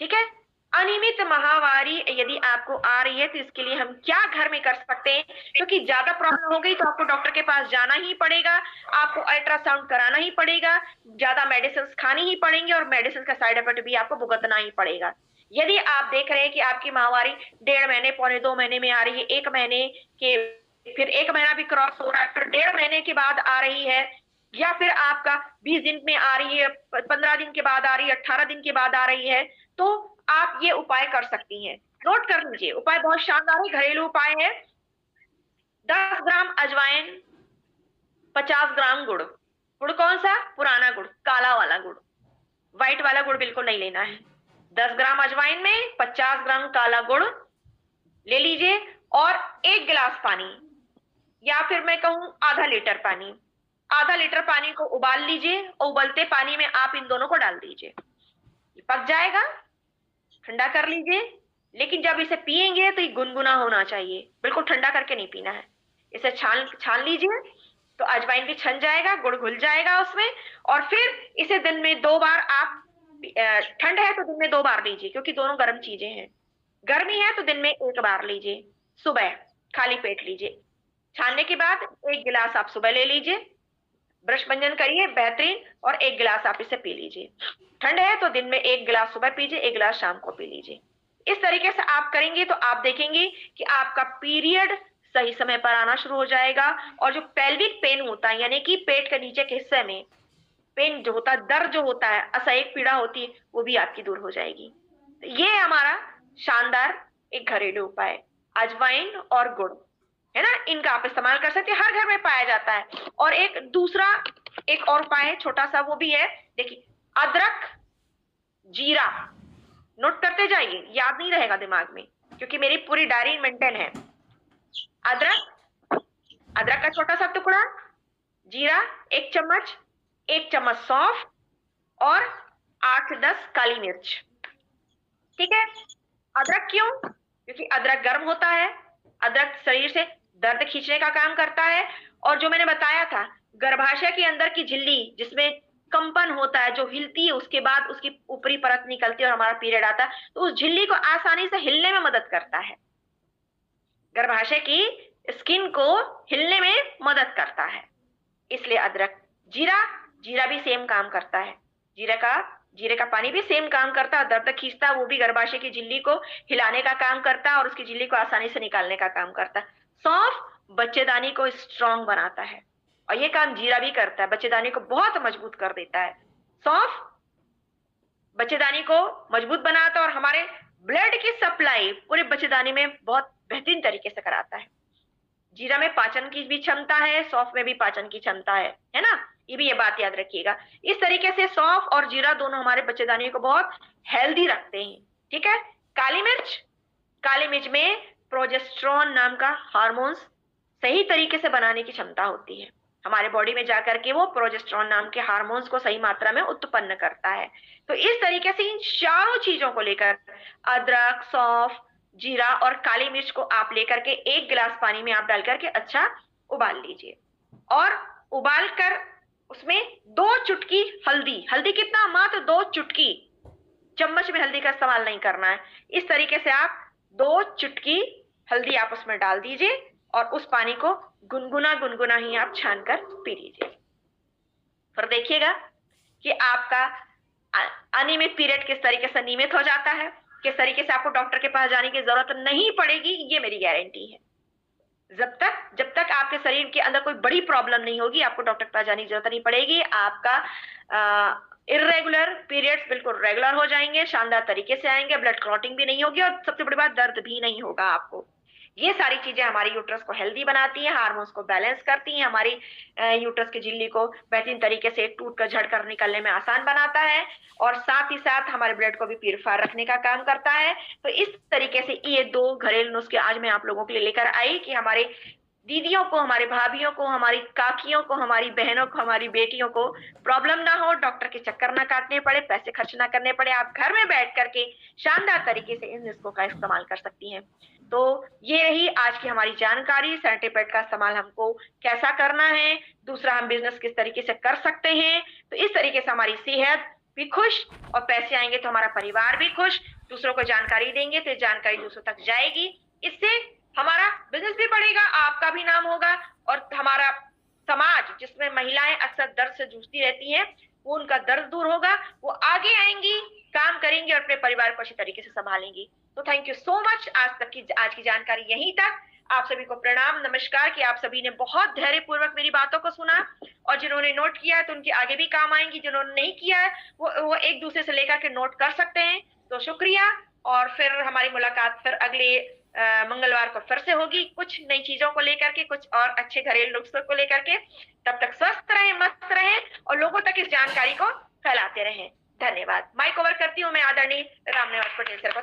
[SPEAKER 1] ठीक है, अनियमित माहवारी यदि आपको आ रही है तो इसके लिए हम क्या घर में कर सकते हैं, क्योंकि ज्यादा प्रॉब्लम हो गई तो आपको डॉक्टर के पास जाना ही पड़ेगा, आपको अल्ट्रासाउंड कराना ही पड़ेगा, ज्यादा मेडिसिन खानी ही पड़ेंगी और मेडिसिन का साइड इफेक्ट भी आपको भुगतना ही पड़ेगा। यदि आप देख रहे हैं कि आपकी माहवारी 1.5 महीने, 1.25 महीने में आ रही है, 1 महीने के, फिर 1 महीना भी क्रॉस हो रहा है, फिर 1.5 महीने के बाद आ रही है, या फिर आपका 20 दिन में आ रही है, 15 दिन के बाद आ रही है, 18 दिन के बाद आ रही है, तो आप ये उपाय कर सकती हैं। नोट कर लीजिए, उपाय बहुत शानदार है, घरेलू उपाय है। 10 ग्राम अजवाइन, 50 ग्राम गुड़। गुड़ कौन सा? पुराना गुड़, काला वाला गुड़, व्हाइट वाला गुड़ बिल्कुल नहीं लेना है। 10 ग्राम अजवाइन में 50 ग्राम काला गुड़ ले लीजिए, और 1 गिलास पानी, या फिर मैं कहूं आधा लीटर पानी, आधा लीटर पानी को उबाल लीजिए और उबलते पानी में आप इन दोनों को डाल दीजिए। पक जाएगा, ठंडा कर लीजिए, लेकिन जब इसे पिएंगे तो ये गुनगुना होना चाहिए, बिल्कुल ठंडा करके नहीं पीना है। इसे छान लीजिए तो अजवाइन भी छन जाएगा, गुड़ घुल जाएगा उसमें, और फिर इसे दिन में 2 बार आप, ठंड है तो दिन में 2 बार लीजिए, क्योंकि दोनों गर्म चीजें हैं। गर्मी है तो दिन में 1 बार लीजिए, सुबह खाली पेट लीजिए। छानने के बाद 1 गिलास आप सुबह ले लीजिए, ब्रश भंजन करिए बेहतरीन, और 1 गिलास आप इसे पी लीजिए। ठंड है तो दिन में 1 गिलास सुबह पीजिए, 1 गिलास शाम को पी लीजिए। इस तरीके से आप करेंगे तो आप देखेंगे कि आपका पीरियड सही समय पर आना शुरू हो जाएगा, और जो पेल्विक पेन होता है, यानी कि पेट के नीचे के हिस्से में पेन जो होता है, दर्द जो होता है, असह्य पीड़ा होती है, वो भी आपकी दूर हो जाएगी। तो ये हमारा शानदार एक घरेलू उपाय, अजवाइन और गुड़, है ना, इनका आप इस्तेमाल कर सकते हैं, हर घर में पाया जाता है। और एक दूसरा एक और उपाय है छोटा सा, वो भी है, देखिए, अदरक, जीरा। नोट करते जाइए, याद नहीं रहेगा दिमाग में, क्योंकि मेरी पूरी डायरी मेंटेन है। अदरक, अदरक का छोटा सा टुकड़ा, जीरा 1 चम्मच, 1 चम्मच सौंफ, और 8-10 काली मिर्च। ठीक है, अदरक क्यों? क्योंकि अदरक गर्म होता है, अदरक शरीर से दर्द खींचने का काम करता है, और जो मैंने बताया था, गर्भाशय के अंदर की झिल्ली जिसमें कंपन होता है, जो हिलती है, उसके बाद उसकी ऊपरी परत निकलती है और हमारा पीरियड आता है, तो उस झिल्ली को आसानी से हिलने में मदद करता है, गर्भाशय की स्किन को हिलने में मदद करता है। इसलिए अदरक, जीरा, जीरा भी सेम काम करता है, जीरे का पानी भी सेम काम करता है, दर्द खींचता है, वो भी गर्भाशय की झिल्ली को हिलाने का काम करता है और उसकी झिल्ली को आसानी से निकालने का काम करता है। सौंफ बच्चेदानी को स्ट्रांग बनाता है, और ये काम जीरा भी करता है, बच्चेदानी को बहुत मजबूत कर देता है। सौंफ बच्चेदानी को मजबूत बनाता है और हमारे ब्लड की सप्लाई पूरे बच्चेदानी में बहुत बेहतरीन तरीके से कराता है। जीरा में पाचन की भी क्षमता है, सौंफ में भी पाचन की क्षमता है ना। ये बात याद रखिएगा। इस तरीके से सौंफ और जीरा दोनों हमारे बच्चेदानी को बहुत हेल्दी रखते हैं। ठीक है। काली मिर्च, काली मिर्च में प्रोजेस्टेरोन नाम का हार्मोन्स सही तरीके से बनाने की क्षमता होती है। हमारे बॉडी में जाकर के वो प्रोजेस्टेरोन नाम के हार्मोन्स को सही मात्रा में उत्पन्न करता है। तो इस तरीके से इन चारों चीजों को लेकर, अदरक, सौंफ, जीरा और काली मिर्च को आप लेकर के 1 गिलास पानी में आप डाल करके अच्छा उबाल लीजिए। और उबाल कर उसमें 2 चुटकी हल्दी, हल्दी कितना, मात्र 2 चुटकी, चम्मच में हल्दी का इस्तेमाल नहीं करना है। इस तरीके से आप 2 चुटकी हल्दी आप उसमें डाल दीजिए और उस पानी को गुनगुना गुनगुना ही आप छान कर पी लीजिए। फिर देखिएगा कि आपका अनियमित पीरियड किस तरीके से नियमित हो जाता है, किस तरीके से आपको डॉक्टर के पास जाने की जरूरत नहीं पड़ेगी। ये मेरी गारंटी है। जब तक आपके शरीर के अंदर कोई बड़ी प्रॉब्लम नहीं होगी, आपको डॉक्टर के पास जाने की जरूरत नहीं पड़ेगी। आपका इर्रेगुलर पीरियड्स बिल्कुल रेगुलर हो जाएंगे, शानदार तरीके से आएंगे, ब्लड क्लॉटिंग भी नहीं होगी और सबसे बड़ी बात, दर्द भी नहीं होगा आपको। ये सारी चीजें हमारी यूट्रस को हेल्दी बनाती हैं, हार्मोन्स को बैलेंस करती हैं, हमारी यूट्रस की झिल्ली को बेहतरीन तरीके से टूट कर झड़ कर निकलने में आसान बनाता है और साथ ही साथ हमारे ब्लड को भी प्यूरिफायर रखने का काम करता है। तो इस तरीके से ये 2 घरेलू नुस्खे आज मैं आप लोगों के लिए लेकर आई कि हमारे दीदियों को, हमारे भाभियों को, हमारी काकियों को, हमारी बहनों को, हमारी बेटियों को प्रॉब्लम ना हो, डॉक्टर के चक्कर ना काटने पड़े, पैसे खर्च ना करने पड़े। आप घर में बैठ करके शानदार तरीके से इन नुस्खों का इस्तेमाल कर सकती हैं। तो ये रही आज की हमारी जानकारी, सैनिटरी पैड का इस्तेमाल हमको कैसा करना है, दूसरा हम बिजनेस किस तरीके से कर सकते हैं। तो इस तरीके से हमारी सेहत भी खुश और पैसे आएंगे तो हमारा परिवार भी खुश। दूसरों को जानकारी देंगे तो जानकारी दूसरों तक जाएगी, इससे हमारा बिजनेस भी बढ़ेगा, आपका भी नाम होगा और हमारा समाज जिसमें महिलाएं अक्सर दर्द से जूझती रहती हैं, वो उनका दर्द दूर होगा, वो आगे आएंगी, काम करेंगी और अपने परिवार को अच्छी तरीके से संभालेंगी। तो थैंक यू सो मच। आज की जानकारी यहीं तक। आप सभी को प्रणाम, नमस्कार कि आप सभी ने बहुत धैर्य पूर्वक मेरी बातों को सुना और जिन्होंने नोट किया है तो उनके आगे भी काम आएंगी, जिन्होंने नहीं किया है वो एक दूसरे से लेकर के नोट कर सकते हैं। तो शुक्रिया और फिर हमारी मुलाकात फिर अगले मंगलवार को फिर से होगी, कुछ नई चीजों को लेकर के, कुछ और अच्छे घरेलू नुस्खों को लेकर के। तब तक स्वस्थ रहें, मस्त रहें और लोगों तक इस जानकारी को फैलाते रहें। धन्यवाद। माइक ओवर करती हूँ मैं आदरणीय रामनिवास पटेल सर को।